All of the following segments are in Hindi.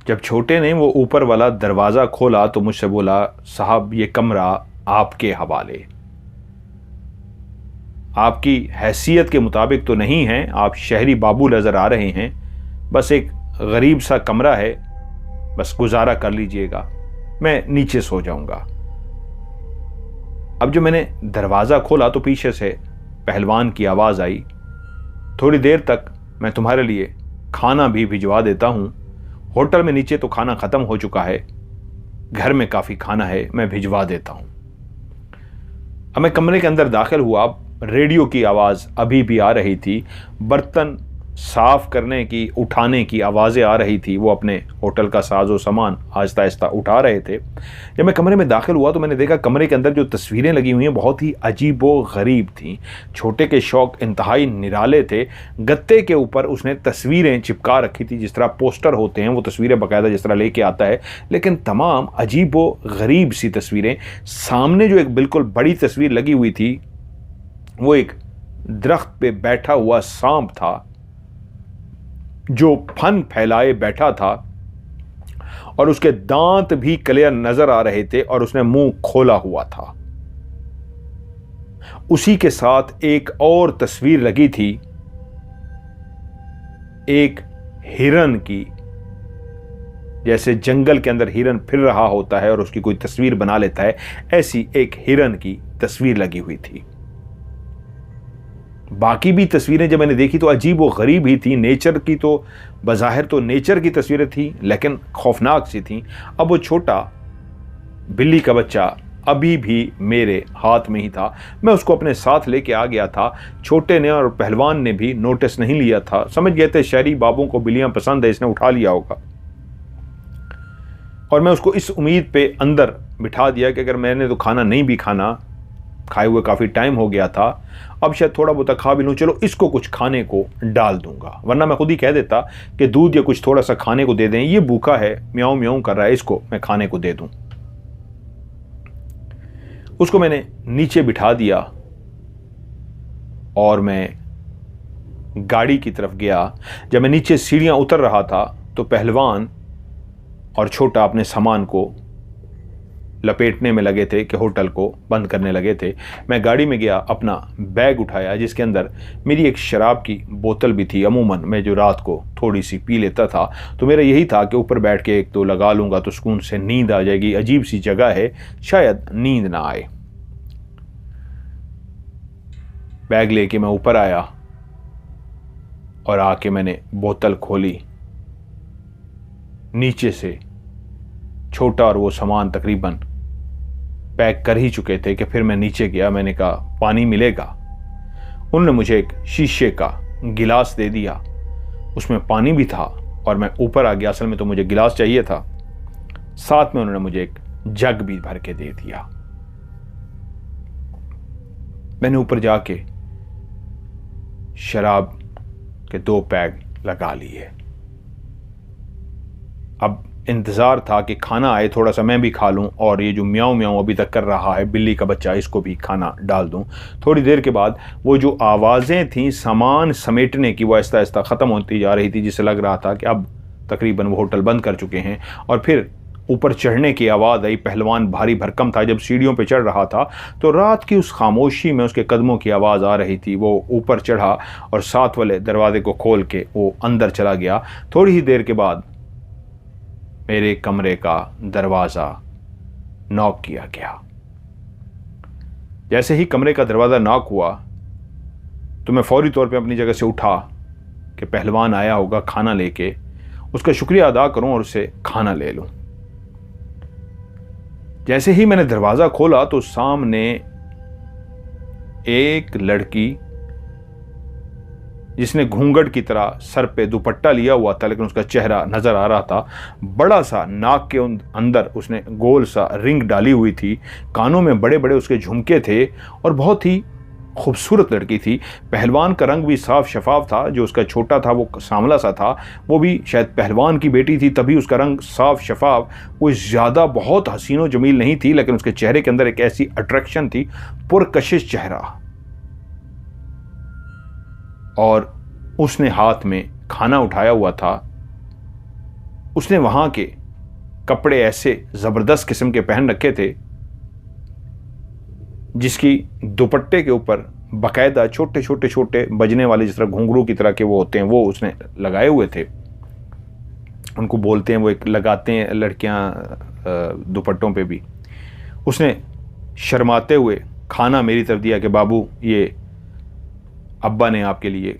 जब छोटे ने वो ऊपर वाला दरवाज़ा खोला तो मुझसे बोला, साहब ये कमरा आपके हवाले। आपकी हैसियत के मुताबिक तो नहीं है, आप शहरी बाबू नज़र आ रहे हैं, बस एक गरीब सा कमरा है, बस गुजारा कर लीजिएगा, मैं नीचे सो जाऊंगा। अब जो मैंने दरवाज़ा खोला तो पीछे से पहलवान की आवाज़ आई, थोड़ी देर तक मैं तुम्हारे लिए खाना भी भिजवा देता हूं। होटल में नीचे तो खाना ख़त्म हो चुका है, घर में काफ़ी खाना है, मैं भिजवा देता हूं। अब मैं कमरे के अंदर दाखिल हुआ, रेडियो की आवाज़ अभी भी आ रही थी, बर्तन साफ करने की, उठाने की आवाज़ें आ रही थी। वो अपने होटल का साजो सामान आहिस्ता आहिस्ता उठा रहे थे। जब मैं कमरे में दाखिल हुआ तो मैंने देखा कमरे के अंदर जो तस्वीरें लगी हुई हैं बहुत ही अजीब व गरीब थीं। छोटे के शौक इंतहाई निराले थे। गत्ते के ऊपर उसने तस्वीरें चिपका रखी थी, जिस तरह पोस्टर होते हैं वो तस्वीरें बाकायदा जिस तरह लेके आता है, लेकिन तमाम अजीब व गरीब सी तस्वीरें। सामने जो एक बिल्कुल बड़ी तस्वीर लगी हुई थी वो एक दरख्त पे बैठा हुआ सांप था जो फन फैलाए बैठा था और उसके दांत भी क्लियर नजर आ रहे थे और उसने मुंह खोला हुआ था। उसी के साथ एक और तस्वीर लगी थी, एक हिरन की, जैसे जंगल के अंदर हिरन फिर रहा होता है और उसकी कोई तस्वीर बना लेता है, ऐसी एक हिरन की तस्वीर लगी हुई थी। बाकी भी तस्वीरें जब मैंने देखी तो अजीब व गरीब ही थी। नेचर की तो बज़ाहिर तो नेचर की तस्वीरें थी, लेकिन खौफनाक सी थी। अब वो छोटा बिल्ली का बच्चा अभी भी मेरे हाथ में ही था। मैं उसको अपने साथ लेके आ गया था। छोटे ने और पहलवान ने भी नोटिस नहीं लिया था, समझ गए थे शहरी बाबों को बिल्लियां पसंद है, इसने उठा लिया होगा। और मैं उसको इस उम्मीद पे अंदर बिठा दिया कि अगर मैंने तो खाना नहीं भी खाना, खाए हुए काफ़ी टाइम हो गया था, अब शायद थोड़ा बहुत खा भी लूँ, चलो इसको कुछ खाने को डाल दूंगा, वरना मैं खुद ही कह देता कि दूध या कुछ थोड़ा सा खाने को दे दें, ये भूखा है, म्याऊं म्याऊं कर रहा है, इसको मैं खाने को दे दूं। उसको मैंने नीचे बिठा दिया और मैं गाड़ी की तरफ गया। जब मैं नीचे सीढ़ियां उतर रहा था तो पहलवान और छोटा अपने सामान को लपेटने में लगे थे कि होटल को बंद करने लगे थे। मैं गाड़ी में गया, अपना बैग उठाया जिसके अंदर मेरी एक शराब की बोतल भी थी। अमूमन मैं जो रात को थोड़ी सी पी लेता था, तो मेरा यही था कि ऊपर बैठ के एक तो लगा लूँगा तो सुकून से नींद आ जाएगी। अजीब सी जगह है, शायद नींद ना आए। बैग लेके मैं ऊपर आया और आके मैंने बोतल खोली। नीचे से छोटा और वो सामान तकरीबन पैक कर ही चुके थे कि फिर मैं नीचे गया। मैंने कहा पानी मिलेगा। उन्होंने मुझे एक शीशे का गिलास दे दिया, उसमें पानी भी था और मैं ऊपर आ गया। असल में तो मुझे गिलास चाहिए था, साथ में उन्होंने मुझे एक जग भी भर के दे दिया। मैंने ऊपर जाके शराब के 2 पैग लगा लिए। अब इंतज़ार था कि खाना आए, थोड़ा सा मैं भी खा लूं और ये जो म्याऊं म्याऊं अभी तक कर रहा है बिल्ली का बच्चा, इसको भी खाना डाल दूं। थोड़ी देर के बाद वो जो आवाज़ें थीं सामान समेटने की, वो आहिस्ता आहिस्ता ख़त्म होती जा रही थी, जिससे लग रहा था कि अब तकरीबन वो होटल बंद कर चुके हैं। और फिर ऊपर चढ़ने की आवाज़ आई। पहलवान भारी भरकम था, जब सीढ़ियों पे चढ़ रहा था तो रात की उस खामोशी में उसके कदमों की आवाज़ आ रही थी। वो ऊपर चढ़ा और साथ वाले दरवाजे को खोल के वो अंदर चला गया। थोड़ी ही देर के बाद मेरे कमरे का दरवाज़ा नॉक किया गया। जैसे ही कमरे का दरवाज़ा नॉक हुआ तो मैं फौरी तौर पे अपनी जगह से उठा कि पहलवान आया होगा खाना लेके, उसका शुक्रिया अदा करूं और उससे खाना ले लूं। जैसे ही मैंने दरवाज़ा खोला तो सामने एक लड़की, जिसने घूंघट की तरह सर पे दुपट्टा लिया हुआ था लेकिन उसका चेहरा नज़र आ रहा था, बड़ा सा नाक के अंदर उसने गोल सा रिंग डाली हुई थी, कानों में बड़े बड़े उसके झुमके थे और बहुत ही खूबसूरत लड़की थी। पहलवान का रंग भी साफ शफाफ था, जो उसका छोटा था वो सांवला सा था, वो भी शायद पहलवान की बेटी थी, तभी उसका रंग साफ शफाफ। वो ज़्यादा बहुत हसीनो जमील नहीं थी, लेकिन उसके चेहरे के अंदर एक ऐसी अट्रैक्शन थी, पुरकशिश चेहरा। और उसने हाथ में खाना उठाया हुआ था उसने वहां के कपड़े ऐसे जबरदस्त किस्म के पहन रखे थे जिसकी दुपट्टे के ऊपर बाकायदा छोटे छोटे छोटे बजने वाले जिस तरह घुंघरू की तरह के वो होते हैं वो उसने लगाए हुए थे। उनको बोलते हैं, वो एक लगाते हैं लड़कियां दुपट्टों पे भी। उसने शर्माते हुए खाना मेरी तरफ दिया कि बाबू ये अब्बा ने आपके लिए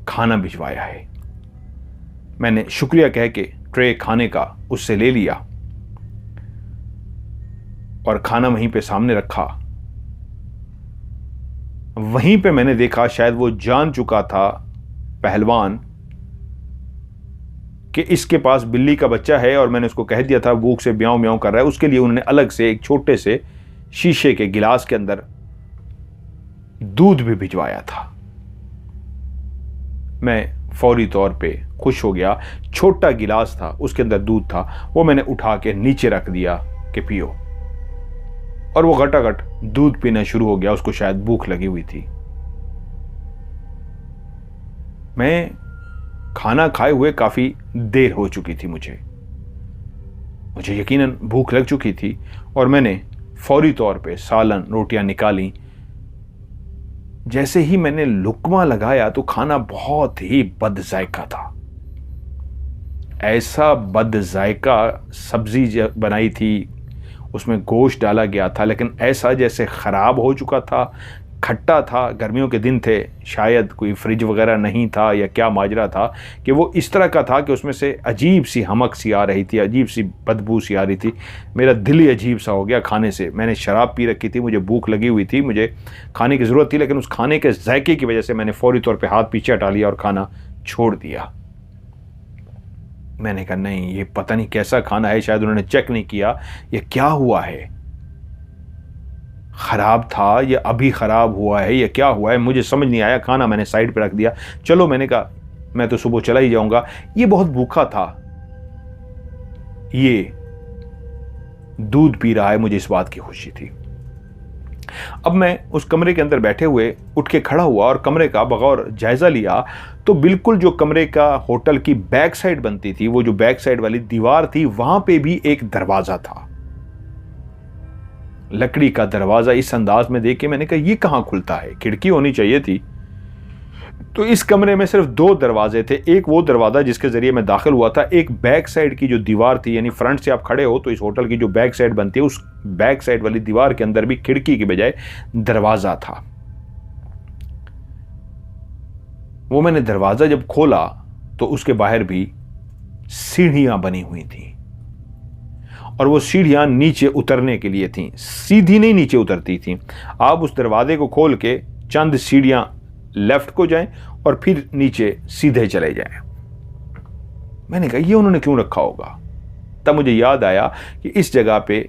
खाना भिजवाया है। मैंने शुक्रिया कह के ट्रे खाने का उससे ले लिया और खाना वहीं पे सामने रखा। वहीं पे मैंने देखा, शायद वो जान चुका था पहलवान कि इसके पास बिल्ली का बच्चा है और मैंने उसको कह दिया था भूख से म्याऊं म्याऊं कर रहा है। उसके लिए उन्होंने अलग से एक छोटे से शीशे के गिलास के अंदर दूध भी भिजवाया था। मैं फौरी तौर पे खुश हो गया। छोटा गिलास था, उसके अंदर दूध था, वो मैंने उठा के नीचे रख दिया कि पियो। और वो घटाघट दूध पीना शुरू हो गया। उसको शायद भूख लगी हुई थी। मैं खाना खाए हुए काफी देर हो चुकी थी। मुझे यकीनन भूख लग चुकी थी और मैंने फौरी तौर पे सालन रोटियां निकाली। जैसे ही मैंने लुकमा लगाया तो खाना बहुत ही बद जायका था। ऐसा बद जायका सब्जी बनाई थी, उसमें गोश्त डाला गया था, लेकिन ऐसा जैसे खराब हो चुका था, खट्टा था। गर्मियों के दिन थे, शायद कोई फ्रिज वगैरह नहीं था या क्या माजरा था कि वो इस तरह का था कि उसमें से अजीब सी हमक सी आ रही थी, अजीब सी बदबू सी आ रही थी। मेरा दिल ही अजीब सा हो गया खाने से। मैंने शराब पी रखी थी, मुझे भूख लगी हुई थी, मुझे खाने की ज़रूरत थी, लेकिन उस खाने के जायके की वजह से मैंने फौरी तौर पर हाथ पीछे हटा लिया और खाना छोड़ दिया। मैंने कहा नहीं, ये पता नहीं कैसा खाना है, शायद उन्होंने चेक नहीं किया, ये क्या हुआ है, खराब था या अभी खराब हुआ है या क्या हुआ है, मुझे समझ नहीं आया। खाना मैंने साइड पे रख दिया। चलो, मैंने कहा मैं तो सुबह चला ही जाऊंगा। ये बहुत भूखा था, ये दूध पी रहा है, मुझे इस बात की खुशी थी। अब मैं उस कमरे के अंदर बैठे हुए उठ के खड़ा हुआ और कमरे का बगौर जायजा लिया तो बिल्कुल जो कमरे का होटल की बैक साइड बनती थी, वो जो बैक साइड वाली दीवार थी, वहां पे भी एक दरवाजा था, लकड़ी का दरवाजा। इस अंदाज में देख के मैंने कहा ये कहां खुलता है, खिड़की होनी चाहिए थी। तो इस कमरे में सिर्फ दो दरवाजे थे। एक वो दरवाजा जिसके जरिए मैं दाखिल हुआ था, एक बैक साइड की जो दीवार थी, यानी फ्रंट से आप खड़े हो तो इस होटल की जो बैक साइड बनती है, उस बैक साइड वाली दीवार के अंदर भी खिड़की की बजाय दरवाजा था। वो मैंने दरवाजा जब खोला तो उसके बाहर भी सीढ़ियां बनी हुई थी और वो सीढ़ियां नीचे उतरने के लिए थीं, सीधी नहीं नीचे उतरती थीं। आप उस दरवाजे को खोल के चंद सीढ़ियां लेफ्ट को जाएं और फिर नीचे सीधे चले जाएं। मैंने कहा ये उन्होंने क्यों रखा होगा। तब मुझे याद आया कि इस जगह पे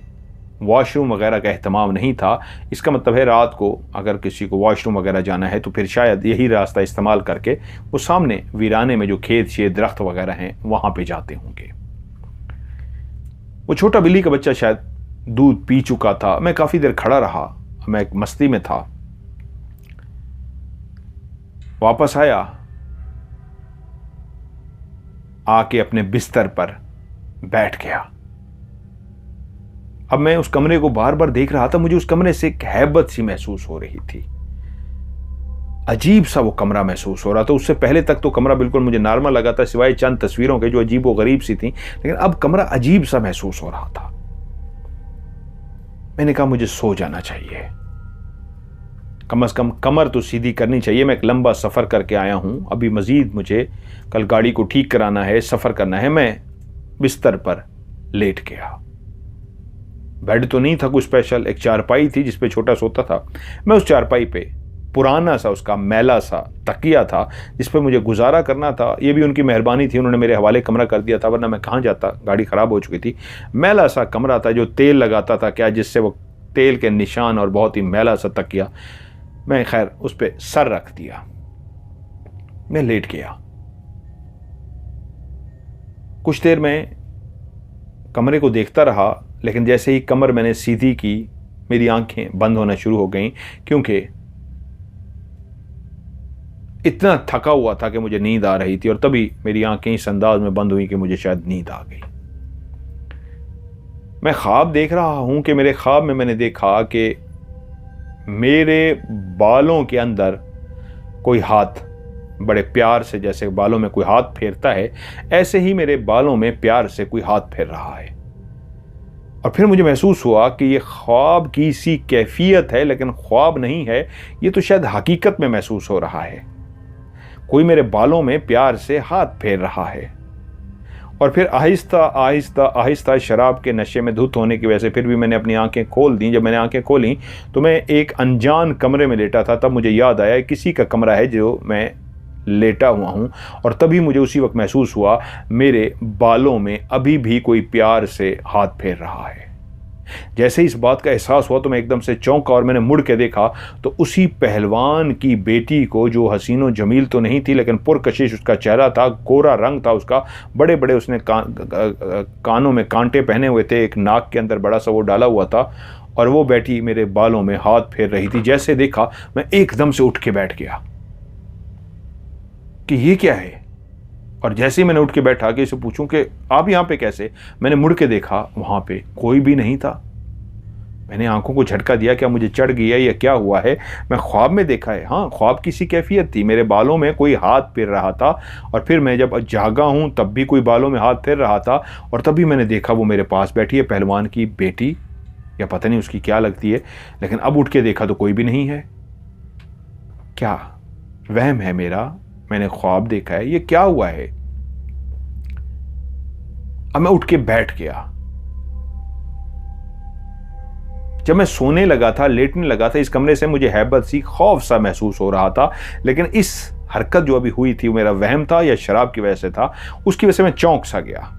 वॉशरूम वगैरह का एहतमाम नहीं था। इसका मतलब है रात को अगर किसी को वॉशरूम वगैरह जाना है तो फिर शायद यही रास्ता इस्तेमाल करके वो सामने वीराने में जो खेत शेत दरख्त वगैरह हैं वहां पे जाते होंगे। वो छोटा बिल्ली का बच्चा शायद दूध पी चुका था। मैं काफी देर खड़ा रहा, मैं एक मस्ती में था। वापस आया, आके अपने बिस्तर पर बैठ गया। अब मैं उस कमरे को बार बार देख रहा था। मुझे उस कमरे से एक हैबत सी महसूस हो रही थी, अजीब सा वो कमरा महसूस हो रहा था। उससे पहले तक तो कमरा बिल्कुल मुझे नॉर्मल लगा था, सिवाय चंद तस्वीरों के जो अजीब व गरीब सी थी, लेकिन अब कमरा अजीब सा महसूस हो रहा था। मैंने कहा मुझे सो जाना चाहिए, कम से कम कमर तो सीधी करनी चाहिए। मैं एक लंबा सफर करके आया हूं, अभी मजीद मुझे कल गाड़ी को ठीक कराना है, सफर करना है। मैं बिस्तर पर लेट गया। बेड तो नहीं था कोई स्पेशल, एक चारपाई थी जिसपे छोटा सोता था। मैं उस चारपाई पे पुराना सा उसका मैला सा तकिया था जिस पे मुझे गुजारा करना था। ये भी उनकी मेहरबानी थी, उन्होंने मेरे हवाले कमरा कर दिया था, वरना मैं कहाँ जाता, गाड़ी खराब हो चुकी थी। मैला सा कमरा था, जो तेल लगाता था क्या, जिससे वो तेल के निशान, और बहुत ही मैला सा तकिया। मैं खैर उस पर सर रख दिया, मैं लेट गया। कुछ देर में कमरे को देखता रहा, लेकिन जैसे ही कमर मैंने सीधी की, मेरी आंखें बंद होना शुरू हो गईं, क्योंकि इतना थका हुआ था कि मुझे नींद आ रही थी, और तभी मेरी आंखें इस अंदाज में बंद हुई कि मुझे शायद नींद आ गई। मैं ख्वाब देख रहा हूं कि मेरे ख्वाब में मैंने देखा कि मेरे बालों के अंदर कोई हाथ बड़े प्यार से, जैसे बालों में कोई हाथ फेरता है, ऐसे ही मेरे बालों में प्यार से कोई हाथ फेर रहा है। और फिर मुझे महसूस हुआ कि ये ख्वाब की सी कैफियत है, लेकिन ख्वाब नहीं है, ये तो शायद हकीकत में महसूस हो रहा है। कोई मेरे बालों में प्यार से हाथ फेर रहा है। और फिर आहिस्ता आहिस्ता आहिस्ता शराब के नशे में धुत होने की वजह से फिर भी मैंने अपनी आंखें खोल दी। जब मैंने आंखें खोली तो मैं एक अनजान कमरे में लेटा था। तब मुझे याद आया किसी का कमरा है जो मैं लेटा हुआ हूँ, और तभी मुझे उसी वक्त महसूस हुआ मेरे बालों में अभी भी कोई प्यार से हाथ फेर रहा है। जैसे इस बात का एहसास हुआ तो मैं एकदम से चौंका, और मैंने मुड़ के देखा तो उसी पहलवान की बेटी को, जो हसीनो जमील तो नहीं थी लेकिन पुरकशिश उसका चेहरा था, गोरा रंग था उसका, बड़े बड़े उसने कानों में कांटे पहने हुए थे, एक नाक के अंदर बड़ा सा वो डाला हुआ था, और वो बैठी मेरे बालों में हाथ फेर रही थी। जैसे देखा मैं एकदम से उठ के बैठ गया कि ये क्या है। और जैसे ही मैंने उठ के बैठा कि इसे पूछूं कि आप यहाँ पे कैसे, मैंने मुड़ के देखा, वहाँ पे कोई भी नहीं था। मैंने आंखों को झटका दिया, क्या मुझे चढ़ गया या क्या हुआ है। मैं ख्वाब में देखा है, हाँ ख्वाब की सी कैफियत थी, मेरे बालों में कोई हाथ फेर रहा था। और फिर मैं जब जागा हूँ तब भी कोई बालों में हाथ फेर रहा था, और तभी मैंने देखा वो मेरे पास बैठी है, पहलवान की बेटी, या पता नहीं उसकी क्या लगती है। लेकिन अब उठ के देखा तो कोई भी नहीं है। क्या वहम है मेरा, मैंने ख्वाब देखा है, ये क्या हुआ है। अब मैं उठ के बैठ गया। जब मैं सोने लगा था, लेटने लगा था, इस कमरे से मुझे हैबत सी, खौफ सा महसूस हो रहा था। लेकिन इस हरकत जो अभी हुई थी मेरा वहम था या शराब की वजह से था, उसकी वजह से मैं चौंक सा गया।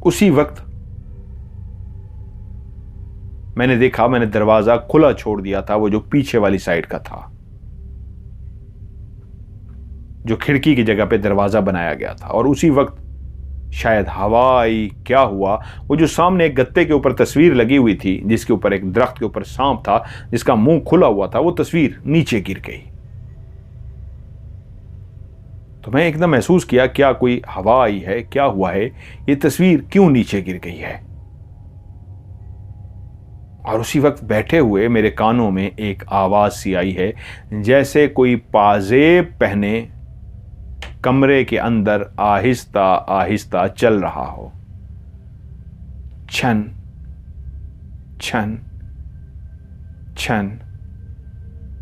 उसी वक्त मैंने देखा, मैंने दरवाजा खुला छोड़ दिया था, वो जो पीछे वाली साइड का था, जो खिड़की की जगह पे दरवाजा बनाया गया था। और उसी वक्त शायद हवा आई, क्या हुआ, वो जो सामने एक गत्ते के ऊपर तस्वीर लगी हुई थी, जिसके ऊपर एक दरख्त के ऊपर सांप था जिसका मुंह खुला हुआ था, वो तस्वीर नीचे गिर गई। तो मैं एकदम महसूस किया क्या कोई हवा आई है, क्या हुआ है, ये तस्वीर क्यों नीचे गिर गई है। और उसी वक्त बैठे हुए मेरे कानों में एक आवाज सी आई है, जैसे कोई पाजेब पहने कमरे के अंदर आहिस्ता आहिस्ता चल रहा हो। छन छन छन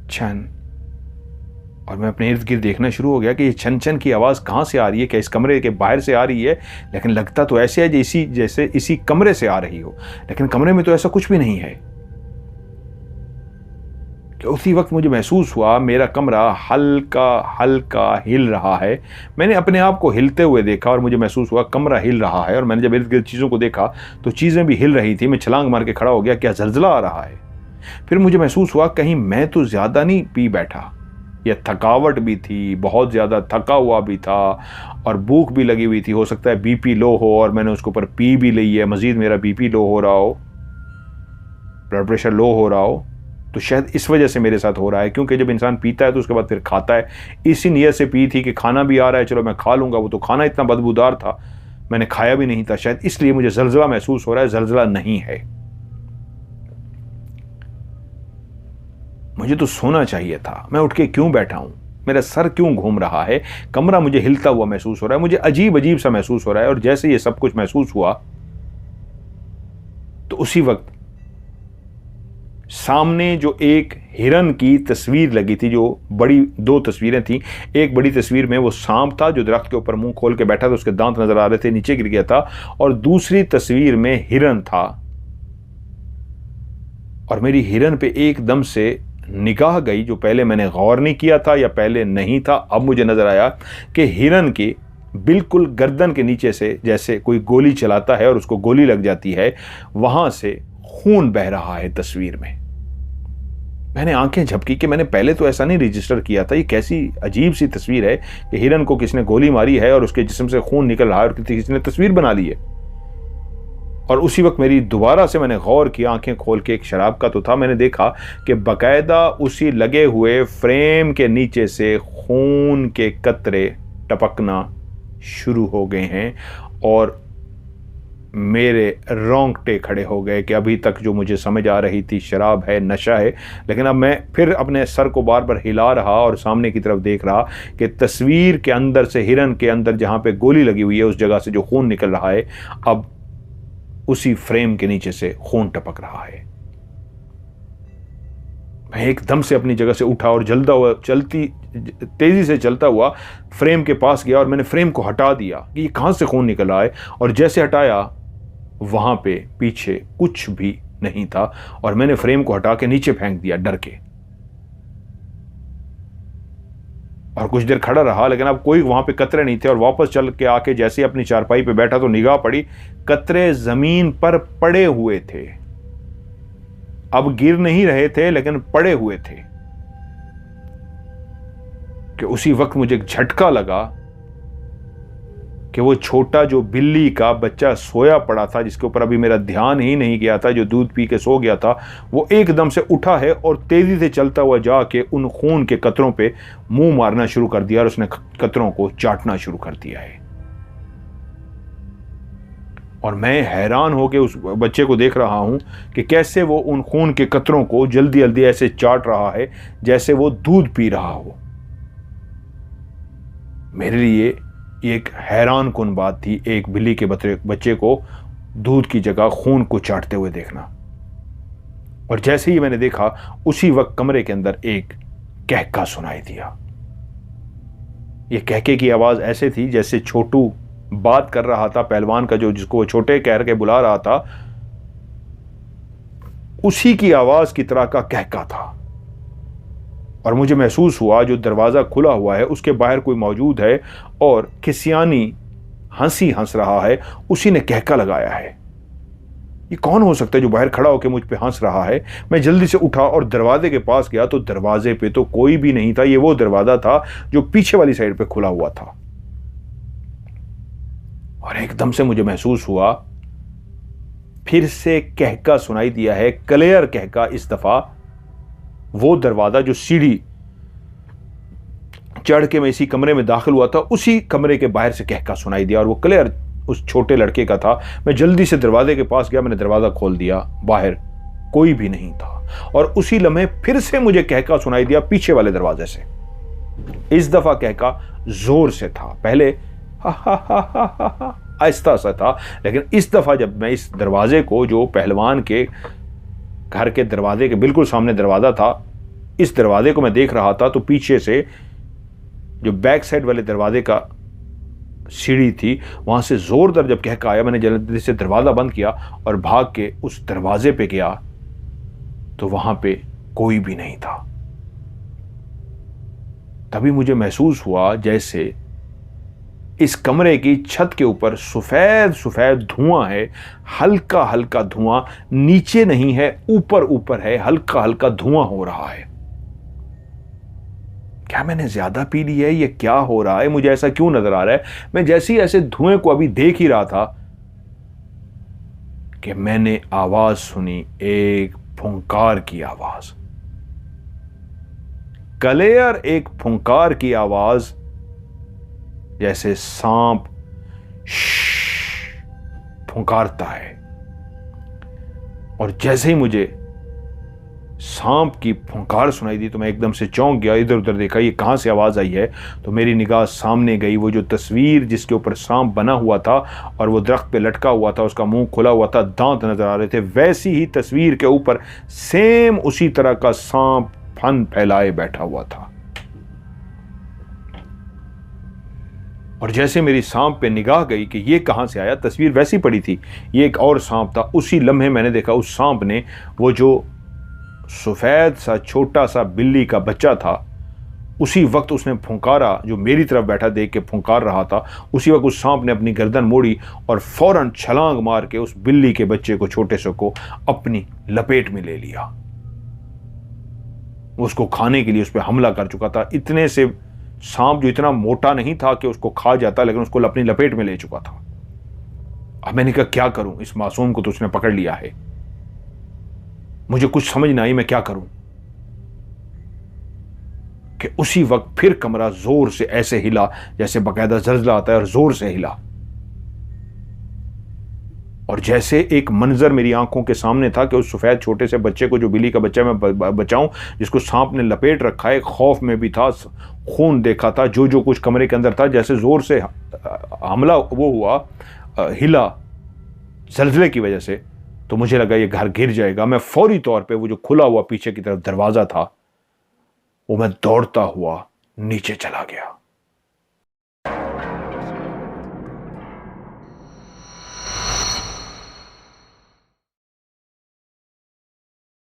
छन। और मैं अपने इर्द गिर्द देखना शुरू हो गया कि ये छन छन की आवाज़ कहाँ से आ रही है, क्या इस कमरे के बाहर से आ रही है, लेकिन लगता तो ऐसे है जैसे इसी कमरे से आ रही हो, लेकिन कमरे में तो ऐसा कुछ भी नहीं है। कि उसी वक्त मुझे महसूस हुआ मेरा कमरा हल्का हल्का हिल रहा है। मैंने अपने आप को हिलते हुए देखा और मुझे महसूस हुआ कमरा हिल रहा है। और मैंने जब इर्द गिर्द चीज़ों को देखा तो चीज़ें भी हिल रही थी। मैं छलांग मार के खड़ा हो गया, क्या ज़लज़ला आ रहा है। फिर मुझे महसूस हुआ कहीं मैं तो ज़्यादा नहीं पी बैठा, या थकावट भी थी, बहुत ज़्यादा थका हुआ भी था और भूख भी लगी हुई थी। हो सकता है बीपी लो हो और मैंने उसके ऊपर पी भी ली है, मज़ीद मेरा बीपी लो हो रहा हो, ब्लड प्रेशर लो हो रहा हो, तो शायद इस वजह से मेरे साथ हो रहा है। क्योंकि जब इंसान पीता है तो उसके बाद फिर खाता है। इसी नीयत से पी थी कि खाना भी आ रहा है, चलो मैं खा लूँगा। वो तो खाना इतना बदबूदार था, मैंने खाया भी नहीं था, शायद इसलिए मुझे ज़लज़ला महसूस हो रहा है। ज़लज़ला नहीं है, मुझे तो सोना चाहिए था। मैं उठ के क्यों बैठा हूँ, मेरा सर क्यों घूम रहा है, कमरा मुझे हिलता हुआ महसूस हो रहा है, मुझे अजीब अजीब सा महसूस हो रहा है। और जैसे ये सब कुछ महसूस हुआ तो उसी वक्त सामने जो एक हिरन की तस्वीर लगी थी, जो बड़ी दो तस्वीरें थी, एक बड़ी तस्वीर में वो सांप था जो दरख्त के ऊपर मुंह खोल के बैठा था, उसके दांत नजर आ रहे थे, नीचे गिर गया था, और दूसरी तस्वीर में हिरन था। और मेरी हिरन पे एकदम से निगाह गई, जो पहले मैंने गौर नहीं किया था या पहले नहीं था। अब मुझे नजर आया कि हिरन की बिल्कुल गर्दन के नीचे से जैसे कोई गोली चलाता है और उसको गोली लग जाती है, वहां से खून बह रहा है तस्वीर में। मैंने आंखें झपकी कि मैंने पहले तो ऐसा नहीं रजिस्टर किया था। ये कैसी अजीब सी तस्वीर है कि हिरन को किसने गोली मारी है और उसके जिस्म से खून निकल रहा है और किसी ने तस्वीर बना ली है। और उसी वक्त मेरी दोबारा से मैंने गौर किया, आंखें खोल के, एक शराब का तो था, मैंने देखा कि बाकायदा उसी लगे हुए फ्रेम के नीचे से खून के कतरे टपकना शुरू हो गए हैं और मेरे रोंगटे खड़े हो गए कि अभी तक जो मुझे समझ आ रही थी शराब है, नशा है, लेकिन अब मैं फिर अपने सर को बार बार हिला रहा और सामने की तरफ देख रहा कि तस्वीर के अंदर से, हिरन के अंदर जहाँ पे गोली लगी हुई है उस जगह से जो खून निकल रहा है, अब उसी फ्रेम के नीचे से खून टपक रहा है। मैं एकदम से अपनी जगह से उठा और तेजी से चलता हुआ फ्रेम के पास गया और मैंने फ्रेम को हटा दिया कि ये कहां से खून निकल रहा है, और जैसे हटाया वहां पे पीछे कुछ भी नहीं था और मैंने फ्रेम को हटा के नीचे फेंक दिया डर के। और कुछ देर खड़ा रहा, लेकिन अब कोई वहां पे कतरे नहीं थे, और वापस चल के आके जैसे अपनी चारपाई पे बैठा तो निगाह पड़ी, कतरे जमीन पर पड़े हुए थे। अब गिर नहीं रहे थे लेकिन पड़े हुए थे। कि उसी वक्त मुझे एक झटका लगा कि वो छोटा जो बिल्ली का बच्चा सोया पड़ा था, जिसके ऊपर अभी मेरा ध्यान ही नहीं गया था, जो दूध पी के सो गया था, वो एकदम से उठा है और तेजी से चलता हुआ जाके उन खून के कतरों पे मुंह मारना शुरू कर दिया और उसने कतरों को चाटना शुरू कर दिया है। और मैं हैरान होकर उस बच्चे को देख रहा हूं कि कैसे वो उन खून के कतरों को जल्दी जल्दी ऐसे चाट रहा है जैसे वो दूध पी रहा हो। मेरे लिए ये एक हैरान कुन बात थी, एक बिल्ली के बच्चे को दूध की जगह खून को चाटते हुए देखना। और जैसे ही मैंने देखा उसी वक्त कमरे के अंदर एक कहका सुनाई दिया। ये कहके की आवाज ऐसे थी जैसे छोटू बात कर रहा था, पहलवान का जो, जिसको वो छोटे कह के बुला रहा था, उसी की आवाज की तरह का कहका था। और मुझे महसूस हुआ जो दरवाजा खुला हुआ है उसके बाहर कोई मौजूद है और खिसियानी हंसी हंस रहा है, उसी ने कहका लगाया है। ये कौन हो सकता है जो बाहर खड़ा होकर मुझ पे हंस रहा है? मैं जल्दी से उठा और दरवाजे के पास गया तो दरवाजे पे तो कोई भी नहीं था। ये वो दरवाजा था जो पीछे वाली साइड पे खुला हुआ था। और एकदम से मुझे महसूस हुआ फिर से कहका सुनाई दिया है, क्लियर कहका। इस दफा वो दरवाजा जो सीढ़ी चढ़ के मैं इसी कमरे में दाखिल हुआ था, उसी कमरे के बाहर से कहका सुनाई दिया और वो क्लियर उस छोटे लड़के का था। मैं जल्दी से दरवाजे के पास गया, मैंने दरवाजा खोल दिया, बाहर कोई भी नहीं था। और उसी लम्हे फिर से मुझे कहका सुनाई दिया पीछे वाले दरवाजे से। इस दफा कहका जोर से था, पहले हा हा हा हा हा आहिस्ता सा था, लेकिन इस दफा जब मैं इस दरवाजे को, जो पहलवान के घर के दरवाजे के बिल्कुल सामने दरवाजा था, इस दरवाजे को मैं देख रहा था तो पीछे से जो बैक साइड वाले दरवाजे का सीढ़ी थी वहां से जोरदार जब कहका आया, मैंने जल्दी से दरवाजा बंद किया और भाग के उस दरवाजे पे गया तो वहां पे कोई भी नहीं था। तभी मुझे महसूस हुआ जैसे इस कमरे की छत के ऊपर सफेद सफेद धुआं है, हल्का हल्का धुआं, नीचे नहीं है, ऊपर ऊपर है, हल्का हल्का धुआं हो रहा है। क्या मैंने ज्यादा पी ली है? ये क्या हो रहा है? मुझे ऐसा क्यों नजर आ रहा है? मैं जैसे ही ऐसे धुएं को अभी देख ही रहा था कि मैंने आवाज सुनी, एक फुंकार की आवाज, क्लियर एक फुंकार की आवाज, जैसे सांप फुंकारता है। और जैसे ही मुझे सांप की फुंकार सुनाई दी तो मैं एकदम से चौंक गया, इधर उधर देखा ये कहां से आवाज आई है। तो मेरी निगाह सामने गई, वो जो तस्वीर जिसके ऊपर सांप बना हुआ था और वो दरख्त पे लटका हुआ था, उसका मुंह खुला हुआ था, दांत नजर आ रहे थे, वैसी ही तस्वीर के ऊपर सेम उसी तरह का सांप फन फैलाए बैठा हुआ था। और जैसे मेरी सांप पे निगाह गई कि ये कहां से आया, तस्वीर वैसी पड़ी थी, ये एक और सांप था। उसी लम्हे मैंने देखा उस सांप ने वो जो सफेद सा छोटा सा बिल्ली का बच्चा था, उसी वक्त उसने फुंकारा, जो मेरी तरफ बैठा देख के फुंकार रहा था, उसी वक्त उस सांप ने अपनी गर्दन मोड़ी और फौरन छलांग मार के उस बिल्ली के बच्चे को, छोटे से को, अपनी लपेट में ले लिया। उसको खाने के लिए उस पर हमला कर चुका था। इतने से सांप जो इतना मोटा नहीं था कि उसको खा जाता, लेकिन उसको अपनी लपेट में ले चुका था। अब मैंने कहा क्या करूं, इस मासूम को तो उसने पकड़ लिया है, मुझे कुछ समझ ना आई मैं क्या करूं। कि उसी वक्त फिर कमरा जोर से ऐसे हिला जैसे बाकायदा जल्जला आता है, और जोर से हिला, और जैसे एक मंजर मेरी आंखों के सामने था कि उस सफेद छोटे से बच्चे को, जो बिल्ली का बच्चा मैं बचाऊं, जिसको सांप ने लपेट रखा है, खौफ में भी था, खून देखा था, जो जो कुछ कमरे के अंदर था, जैसे जोर से हमला वो हुआ, हिला जल्जले की वजह से, तो मुझे लगा ये घर गिर जाएगा। मैं फौरी तौर पे वो जो खुला हुआ पीछे की तरफ दरवाजा था, वो मैं दौड़ता हुआ नीचे चला गया।